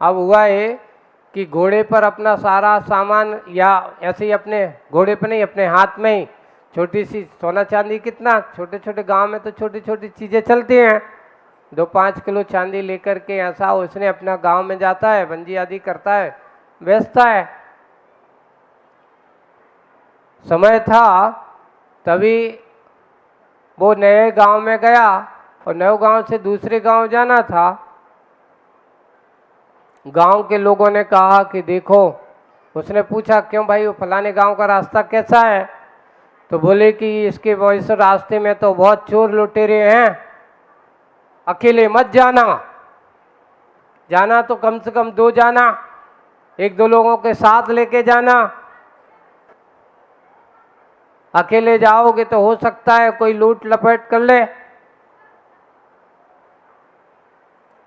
अब हुआ ये कि घोड़े पर अपना सारा सामान, या ऐसे ही अपने घोड़े पर नहीं, अपने हाथ में ही छोटी सी सोना चांदी, कितना छोटे छोटे गांव में तो छोटी छोटी चीज़ें चलती हैं, 2-5 किलो चांदी लेकर के ऐसा उसने अपना गांव में जाता है, बंजी आदि करता है, बेचता है। समय था तभी वो नए गांव में गया और नए गांव से दूसरे गांव जाना था। गांव के लोगों ने कहा कि देखो, उसने पूछा क्यों भाई, वो फलाने गांव का रास्ता कैसा है? तो बोले कि इसके वजह से रास्ते में तो बहुत चोर लुटेरे हैं, अकेले मत जाना, जाना तो कम से कम 2 जाना, 1-2 लोगों के साथ लेके जाना, अकेले जाओगे तो हो सकता है कोई लूट लपेट कर ले।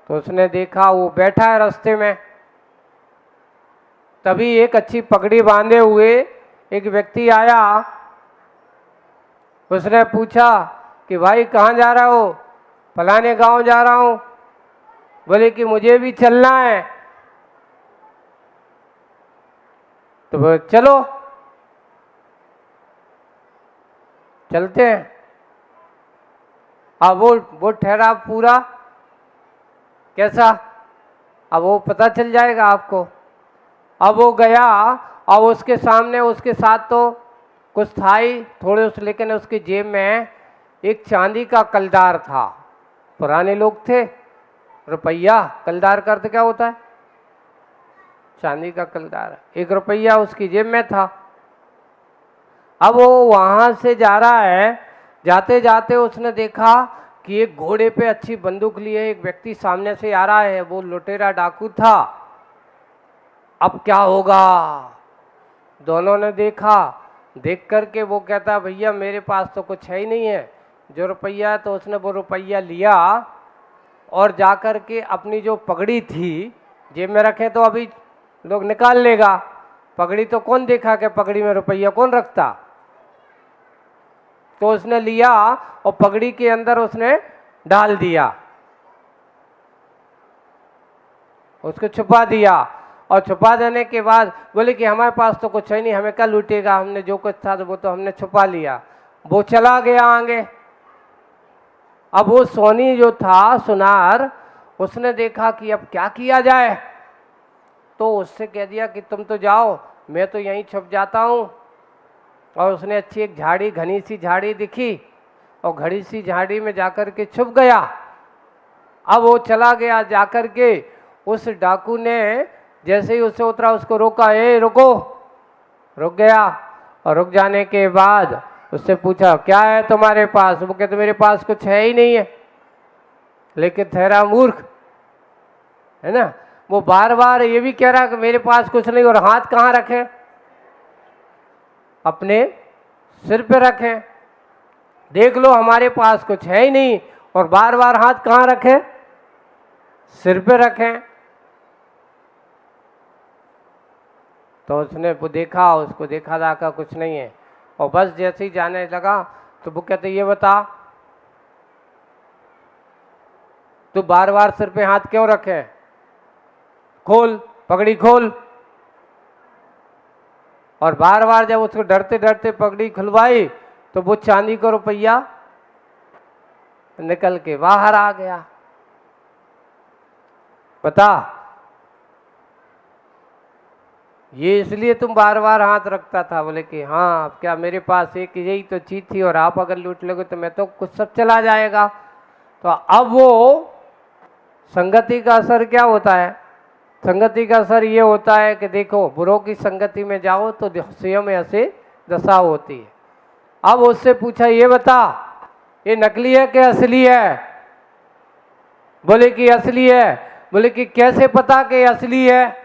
तो उसने देखा वो बैठा है रास्ते में, तभी एक अच्छी पगड़ी बांधे हुए एक व्यक्ति आया। उसने पूछा कि भाई कहाँ जा रहा हो? फलाने गांव जा रहा हूं। बोले कि मुझे भी चलना है। तो बोले चलो, चलते हैं। अब वो ठहरा पूरा कैसा, अब वो पता चल जाएगा आपको। अब वो गया और उसके सामने, उसके साथ तो कुछ था ही थोड़े उस, लेकिन उसकी जेब में एक चांदी का कलदार था। पुराने लोग थे, रुपया, कलदार का अर्थ क्या होता है? चांदी का कलदार। 1 रुपया उसकी जेब में था। अब वो वहां से जा रहा है, जाते जाते उसने देखा कि एक घोड़े पे अच्छी बंदूक लिए एक व्यक्ति सामने से आ रहा है। वो लुटेरा डाकू था। अब क्या होगा? दोनों ने देखा, देख करके वो कहता भैया मेरे पास तो कुछ है ही नहीं है, जो रुपया है। तो उसने वो रुपया लिया और जाकर के अपनी जो पगड़ी थी जेब में रखे, तो अभी लोग निकाल लेगा, पगड़ी तो कौन देखा कि पगड़ी में रुपया कौन रखता। तो उसने लिया और पगड़ी के अंदर उसने डाल दिया, उसको छुपा दिया। और छुपा देने के बाद बोले कि हमारे पास तो कुछ है नहीं, हमें क्या लूटेगा, हमने जो कुछ था तो वो तो हमने छुपा लिया। वो चला गया आगे। अब वो सोनी जो था, सुनार, उसने देखा कि अब क्या किया जाए। तो उससे कह दिया कि तुम तो जाओ, मैं तो यहीं छुप जाता हूँ। और उसने अच्छी एक झाड़ी, घनी सी झाड़ी दिखी और घड़ी सी झाड़ी में जाकर के छुप गया। अब वो चला गया, जाकर के उस डाकू ने जैसे ही उससे उतरा उसको रोका, ए रुको। रुक गया और रुक जाने के बाद उससे पूछा क्या है तुम्हारे पास? वो कहते मेरे पास कुछ है ही नहीं है। लेकिन ठहरा मूर्ख है ना, वो बार बार ये भी कह रहा कि मेरे पास कुछ नहीं, और हाथ कहाँ रखे? अपने सिर पे रखे। देख लो हमारे पास कुछ है ही नहीं, और बार बार हाथ कहाँ रखे? सिर पे रखे। तो उसने वो देखा, उसको देखा दाखा कुछ नहीं है, और बस जैसे ही जाने लगा तो वो कहते ये बता तू बार बार सिर पे हाथ क्यों रखे? खोल पगड़ी, खोल। और बार बार जब उसको डरते डरते पगड़ी खुलवाई तो वो चांदी का रुपया निकल के बाहर आ गया। बता, ये इसलिए तुम बार बार हाथ रखता था? बोले कि हाँ, अब क्या मेरे पास एक यही तो चीज थी, और आप अगर लूट लोगे तो मैं तो कुछ सब चला जाएगा। तो अब वो संगति का असर क्या होता है? संगति का असर ये होता है कि देखो, बुरों की संगति में जाओ तो स्वयं ऐसे दशा होती है। अब उससे पूछा ये बता, ये नकली है कि असली है? बोले कि असली है। बोले कि कैसे पता कि असली है?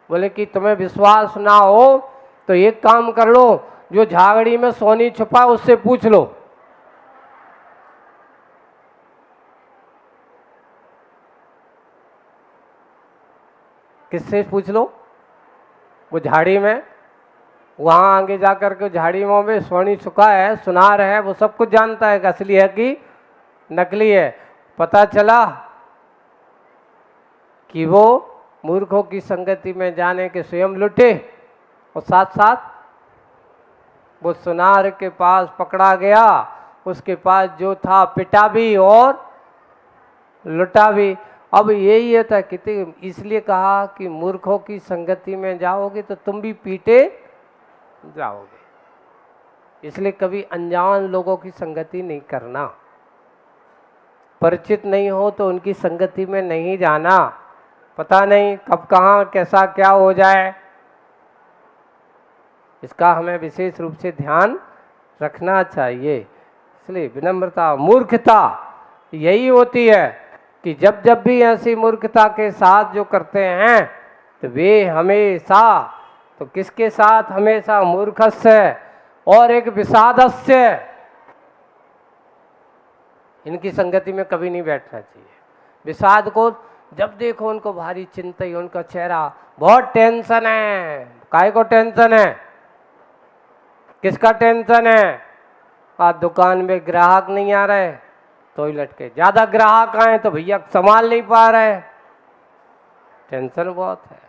बोले कि तुम्हें विश्वास ना हो तो एक काम कर लो, जो झागड़ी में सोनी छुपा उससे पूछ लो। किससे पूछ लो? वो झाड़ी में, वहां आगे जाकर के झाड़ी में सोनी छुपा है, सुनार है, वो सब कुछ जानता है कि असली है कि नकली है। पता चला कि वो मूर्खों की संगति में जाने के स्वयं लुटे और साथ साथ वो सुनार के पास पकड़ा गया, उसके पास जो था पिटा भी और लुटा भी। अब यही है था कितने, इसलिए कहा कि मूर्खों की संगति में जाओगे तो तुम भी पीटे जाओगे। इसलिए कभी अनजान लोगों की संगति नहीं करना, परिचित नहीं हो तो उनकी संगति में नहीं जाना, पता नहीं कब कहाँ कैसा क्या हो जाए, इसका हमें विशेष रूप से ध्यान रखना चाहिए। इसलिए विनम्रता, मूर्खता यही होती है कि जब जब भी ऐसी मूर्खता के साथ जो करते हैं तो वे हमेशा, तो किसके साथ, हमेशा मूर्खस्य और एक विषादस्य, इनकी संगति में कभी नहीं बैठना चाहिए। विषाद को जब देखो उनको भारी चिंता ही, उनका चेहरा बहुत टेंशन है। काहे को टेंशन है, किसका टेंशन है? आज दुकान में ग्राहक नहीं आ रहे तो ही लटके, ज्यादा ग्राहक आए तो भैया संभाल नहीं पा रहे, टेंशन बहुत है।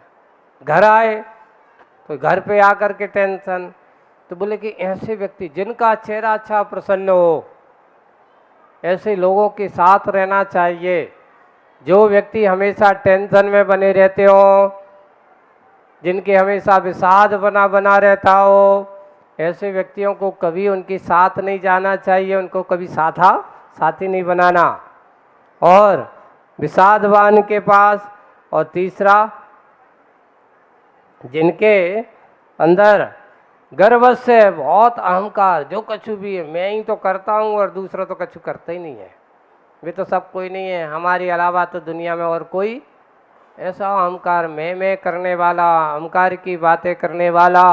घर आए तो घर पे आकर के टेंशन। तो बोले कि ऐसे व्यक्ति जिनका चेहरा अच्छा प्रसन्न हो, ऐसे लोगों के साथ रहना चाहिए। जो व्यक्ति हमेशा टेंशन में बने रहते हो, जिनके हमेशा विषाद बना रहता हो, ऐसे व्यक्तियों को कभी उनके साथ नहीं जाना चाहिए, उनको कभी साथी नहीं बनाना। और विषादवान के पास, और तीसरा जिनके अंदर गर्व से बहुत अहंकार, जो कछु भी है मैं ही तो करता हूँ और दूसरा तो कछु करता ही नहीं है, वे तो सब कोई नहीं है, हमारे अलावा तो दुनिया में और कोई, ऐसा अहंकार, मैं करने वाला, अहंकार की बातें करने वाला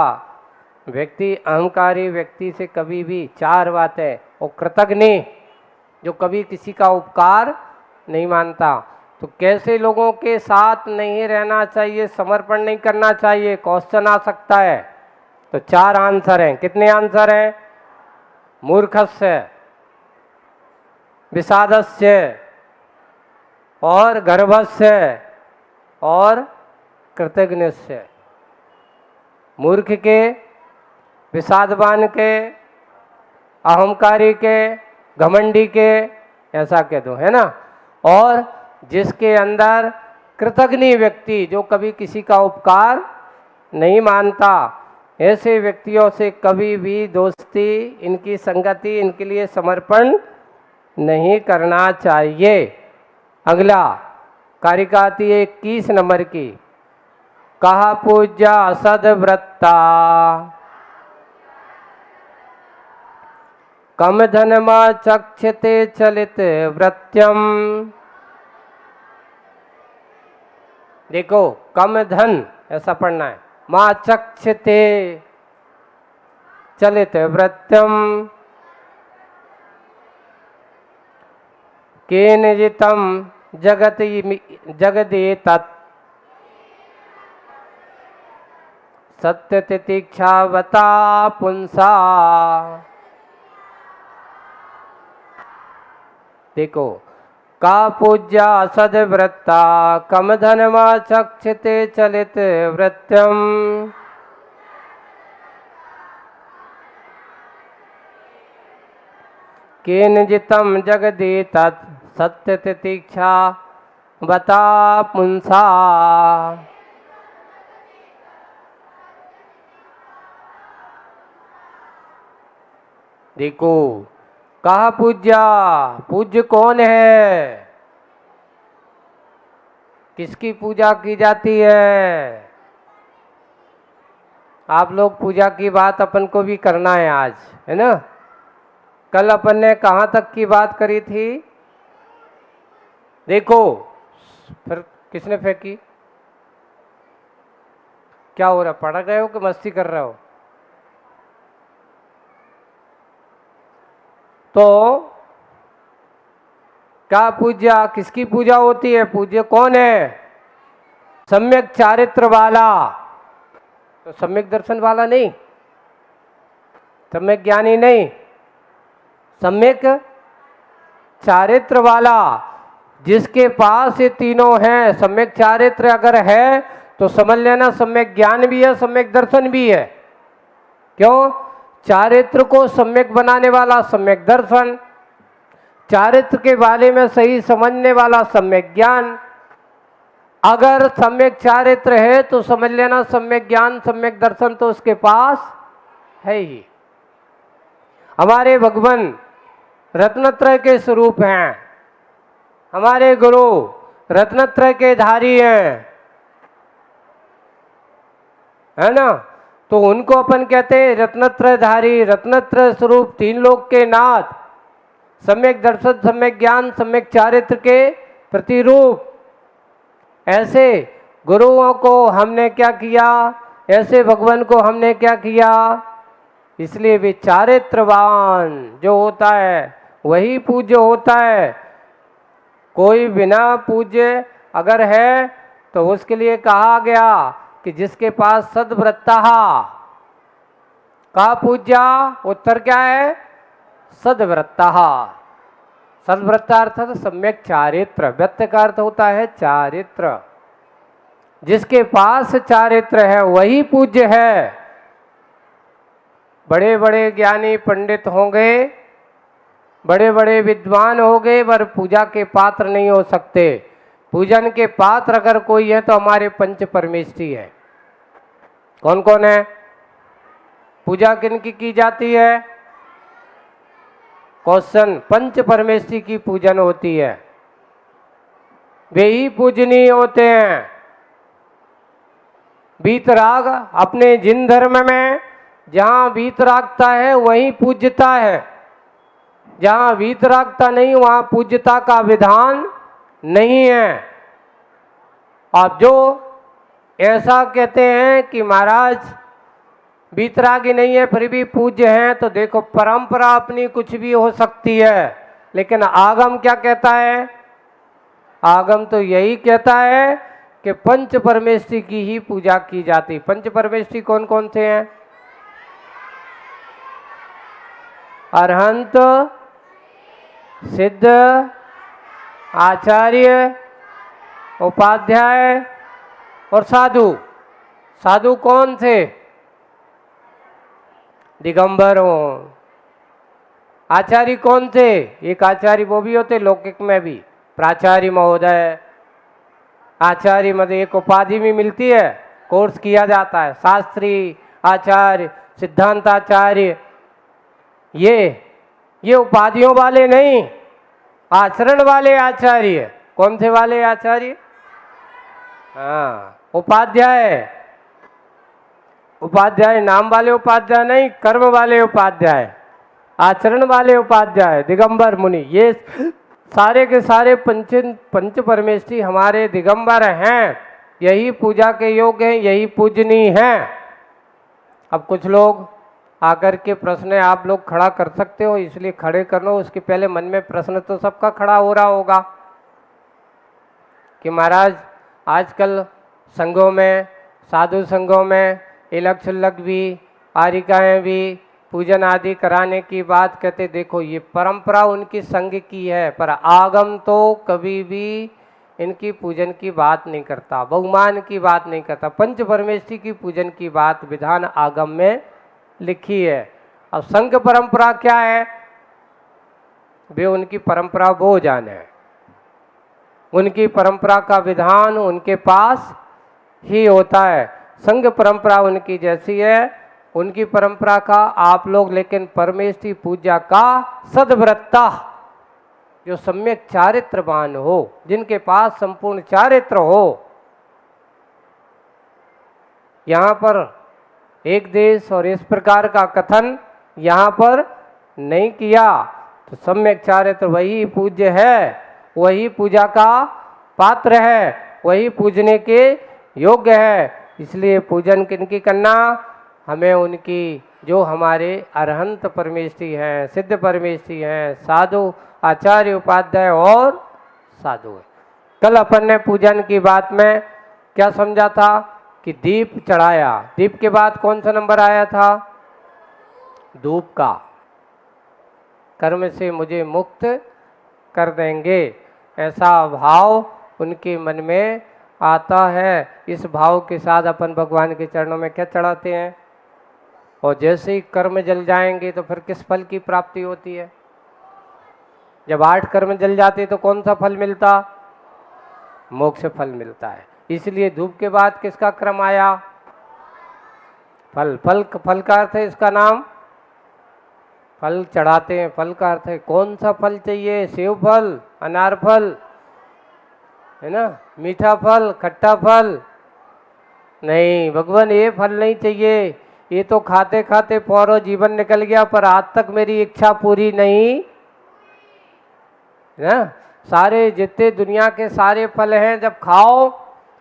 व्यक्ति, अहंकारी व्यक्ति से कभी भी चार बातें, और कृतज्ञ, जो कभी किसी का उपकार नहीं मानता। तो कैसे लोगों के साथ नहीं रहना चाहिए, समर्पण नहीं करना चाहिए, क्वेश्चन आ सकता है। तो चार आंसर हैं। कितने आंसर हैं? मूर्खस्य, विषादस्य और गर्भस्य और कृतज्ञस्य। मूर्ख के, विषादवान के, अहंकारी के, घमंडी के, ऐसा कह दो, है ना। और जिसके अंदर कृतज्ञ व्यक्ति, जो कभी किसी का उपकार नहीं मानता, ऐसे व्यक्तियों से कभी भी दोस्ती, इनकी संगति, इनके लिए समर्पण नहीं करना चाहिए। अगला कारिका आती है 21 नंबर की। कहा पूज्या सदव्रता, कम धन मा चक्षते चलित वृत्यम। देखो, कम धन ऐसा पढ़ना है, मा चक्षते चलित वृत्यम, केन जितम जगदे तत् सत्य तितिक्षावता पुंसा। देखो, का पूज्या सदव्रता, कम धनमा चक्षते चलित वृत्यम, केन जितम जगदे तत् सत्य तितिक्षा बता पुंसा। देखो, कहा पूज्या, पूज्य कौन है, किसकी पूजा की जाती है? आप लोग पूजा की बात अपन को भी करना है आज, है ना। कल अपन ने कहाँ तक की बात करी थी? देखो, फिर किसने फेंकी? क्या हो रहा, पढ़ रहे हो कि मस्ती कर रहे हो? तो क्या पूज्या, किसकी पूजा होती है? पूज्य कौन है? सम्यक चारित्र वाला। तो सम्यक दर्शन वाला नहीं, सम्यक ज्ञानी नहीं, सम्यक चारित्र वाला, जिसके पास ये तीनों हैं, सम्यक चारित्र अगर है तो समझ लेना सम्यक ज्ञान भी है, सम्यक दर्शन भी है। क्यों? चारित्र को सम्यक बनाने वाला सम्यक दर्शन, चारित्र के बारे में सही समझने वाला सम्यक ज्ञान। अगर सम्यक चारित्र है तो समझ लेना सम्यक ज्ञान सम्यक दर्शन तो उसके पास है ही। हमारे भगवान रत्नत्रय के स्वरूप हैं, हमारे गुरु रत्नत्रय के धारी हैं, है ना। तो उनको अपन कहते हैं रत्नत्रय धारी, रत्नत्रय स्वरूप, तीन लोक के नाथ, सम्यक दर्शन सम्यक ज्ञान सम्यक चारित्र के प्रतिरूप। ऐसे गुरुओं को हमने क्या किया, ऐसे भगवान को हमने क्या किया, इसलिए वे चारित्रवान जो होता है वही पूज्य होता है। कोई बिना पूज्य अगर है तो उसके लिए कहा गया कि जिसके पास सद्वृत्ता का पूज्या, उत्तर क्या है? सद्वृत्ता। सद्वृत्ता अर्थात सम्यक चारित्र, व्यक्त का अर्थ होता है चारित्र। जिसके पास चारित्र है वही पूज्य है। बड़े बड़े ज्ञानी पंडित होंगे, बड़े बड़े विद्वान होंगे, पर पूजा के पात्र नहीं हो सकते। पूजन के पात्र अगर कोई है तो हमारे पंच परमेष्ठी है। कौन कौन है? पूजा किनकी की जाती है? क्वेश्चन, पंच परमेष्ठी की पूजन होती है, वे ही पूजनीय होते हैं। वीतराग अपने जिन धर्म में जहाँ वीतरागता है वहीं पूज्यता है, जहाँ वीतरागता नहीं वहाँ पूज्यता का विधान नहीं है। अब जो ऐसा कहते हैं कि महाराज वीतरागी नहीं है फिर भी पूज्य हैं, तो देखो परंपरा अपनी कुछ भी हो सकती है, लेकिन आगम क्या कहता है? आगम तो यही कहता है कि पंच परमेष्ठी की ही पूजा की जाती। पंच परमेष्ठी कौन कौन से हैं? अरहंत, सिद्ध, आचार्य, उपाध्याय और साधु। साधु कौन थे? दिगंबर हो। आचार्य कौन थे? एक आचार्य वो भी होते लौकिक में भी, प्राचार्य महोदय। आचार्य मतलब एक उपाधि भी मिलती है, कोर्स किया जाता है, शास्त्री आचार्य, सिद्धांताचार्य। ये उपाधियों वाले नहीं, आचरण वाले आचार्य। कौन थे वाले आचार्य? हाँ, उपाध्याय। उपाध्याय नाम वाले उपाध्याय नहीं, कर्म वाले उपाध्याय, आचरण वाले उपाध्याय, दिगंबर मुनि। ये सारे के सारे पंच परमेष्ठी हमारे दिगंबर हैं, यही पूजा के योग्य हैं, यही पूजनीय हैं। अब कुछ लोग आकर के प्रश्न आप लोग खड़ा कर सकते हो, इसलिए खड़े कर लो। उसके पहले मन में प्रश्न तो सबका खड़ा हो रहा होगा कि महाराज आजकल संघों में, साधु संघों में इलक छुल्लक भी, आरिकाएँ भी पूजन आदि कराने की बात कहते। देखो ये परंपरा उनकी संघ की है, पर आगम तो कभी भी इनकी पूजन की बात नहीं करता, बहुमान की बात नहीं करता। पंच परमेष्ठी की पूजन की बात विधान आगम में लिखी है। अब संघ परंपरा क्या है? वे उनकी परंपरा वो जाने, उनकी परंपरा का विधान उनके पास ही होता है। संघ परंपरा उनकी जैसी है, उनकी परंपरा का आप लोग, लेकिन परमेष्ठी पूजा का सद्वृत्ता जो सम्यक चारित्रवान हो, जिनके पास संपूर्ण चारित्र हो। यहाँ पर एक देश और इस प्रकार का कथन यहाँ पर नहीं किया। तो सम्यक चारित्र वही पूज्य है, वही पूजा का पात्र है, वही पूजने के योग्य है। इसलिए पूजन किनकी करना? हमें उनकी जो हमारे अरहंत परमेष्ठी हैं, सिद्ध परमेष्ठी हैं, साधु आचार्य उपाध्याय और साधु है। कल अपन ने पूजन की बात में क्या समझा था कि दीप चढ़ाया, दीप के बाद कौन सा नंबर आया था? धूप का। कर्म से मुझे मुक्त कर देंगे। ऐसा भाव उनके मन में आता है। इस भाव के साथ अपन भगवान के चरणों में क्या चढ़ाते हैं, और जैसे ही कर्म जल जाएंगे तो फिर किस फल की प्राप्ति होती है। जब 8 कर्म जल जाते तो कौन सा फल मिलता, मोक्ष फल मिलता है। इसलिए धूप के बाद किसका क्रम आया, फल। फल का अर्थ है इसका नाम, फल चढ़ाते हैं। फल का अर्थ है कौन सा फल चाहिए, सेव फल, अनार फल, है ना, मीठा फल, खट्टा फल नहीं, भगवान ये फल नहीं चाहिए। ये तो खाते खाते पूरा जीवन निकल गया पर आज तक मेरी इच्छा पूरी नहीं, ना। सारे जितने दुनिया के सारे फल हैं जब खाओ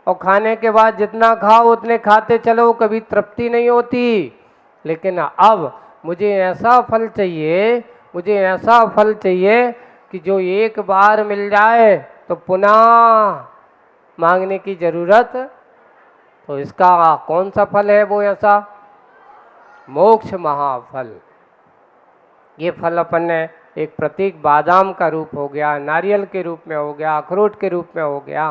और खाने के बाद जितना खाओ उतने खाते चलो, कभी तृप्ति नहीं होती। लेकिन अब मुझे ऐसा फल चाहिए, मुझे ऐसा फल चाहिए कि जो एक बार मिल जाए तो पुनः मांगने की जरूरत। तो इसका कौन सा फल है वो ऐसा, मोक्ष महाफल। ये फल अपन ने एक प्रतीक बादाम का रूप हो गया, नारियल के रूप में हो गया, अखरोट के रूप में हो गया,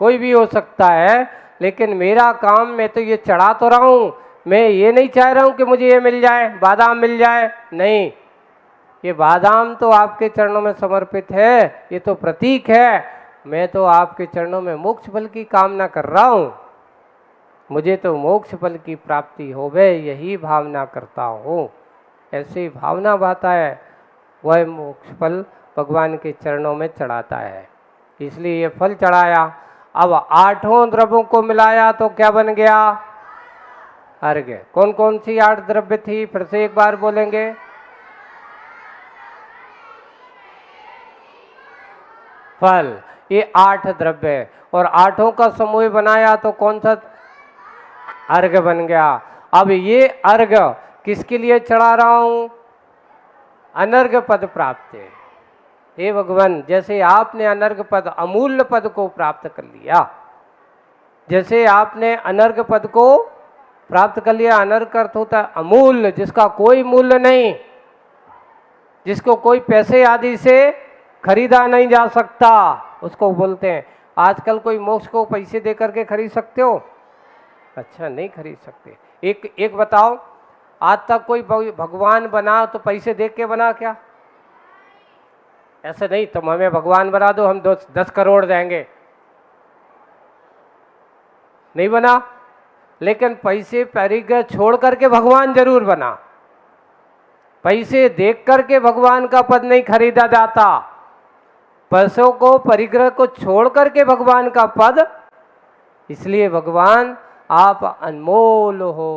कोई भी हो सकता है। लेकिन मेरा काम, मैं तो ये चढ़ा तो रहा हूँ, मैं ये नहीं चाह रहा हूँ कि मुझे ये मिल जाए, बादाम मिल जाए, नहीं। ये बादाम तो आपके चरणों में समर्पित है, ये तो प्रतीक है। मैं तो आपके चरणों में मोक्ष फल की कामना कर रहा हूँ, मुझे तो मोक्ष फल की प्राप्ति होवे यही भावना करता हूँ। ऐसी भावना बाता है, वह मोक्ष फल भगवान के चरणों में चढ़ाता है। इसलिए ये फल चढ़ाया। अब 8 द्रव्यों को मिलाया तो क्या बन गया, अर्घ्य। कौन कौन सी 8 द्रव्य थी, फिर से एक बार बोलेंगे। फल, ये 8 द्रव्य है और 8 का समूह बनाया तो कौन सा, अर्घ्य बन गया। अब ये अर्घ्य किसके लिए चढ़ा रहा हूं, अनर्घ्य पद प्राप्त है। हे भगवान, जैसे आपने अनर्घ्य पद, अमूल्य पद को प्राप्त कर लिया, जैसे आपने अनर्घ्य पद को प्राप्त कर लिया। अनर्घ्य अर्थ होता है अमूल्य, जिसका कोई मूल्य नहीं, जिसको कोई पैसे आदि से खरीदा नहीं जा सकता, उसको बोलते हैं। आजकल कोई मोक्ष को पैसे दे करके खरीद सकते हो, अच्छा नहीं खरीद सकते। एक बताओ, आज तक कोई भगवान बना तो पैसे दे के बना क्या, ऐसे नहीं। तुम हमें भगवान बना दो, हम 10 करोड़ देंगे, नहीं बना। लेकिन पैसे परिग्रह छोड़ करके भगवान जरूर बना। पैसे देख करके भगवान का पद नहीं खरीदा जाता, पैसों को, परिग्रह को छोड़ करके भगवान का पद। इसलिए भगवान आप अनमोल हो।